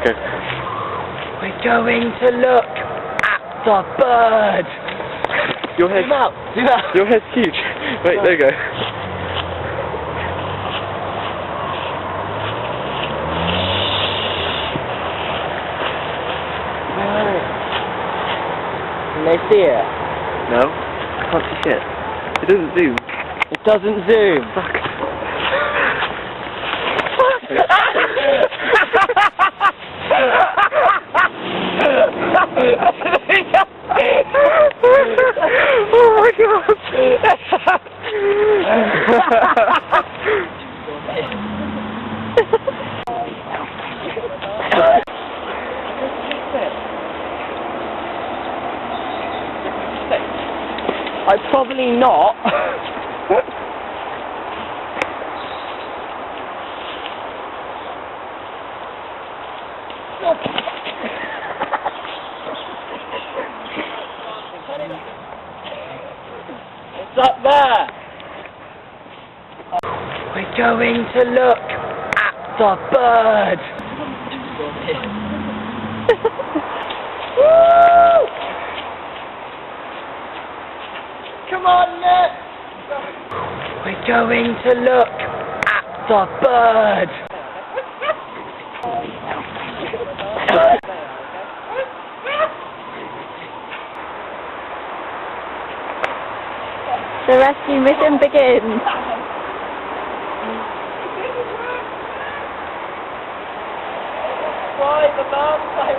Go. We're going to look at the bird. Your head. Zoom out. Zoom out. Your head's huge. Wait, there you go. Can they see it? No, can't see shit. It doesn't zoom. It doesn't zoom. Fuck. Oh my god! I'm probably not. It's up there. We're going to look at the bird. Woo! Come on, Mitch. We're going to look at the bird. The rescue mission begins. Why the mountain?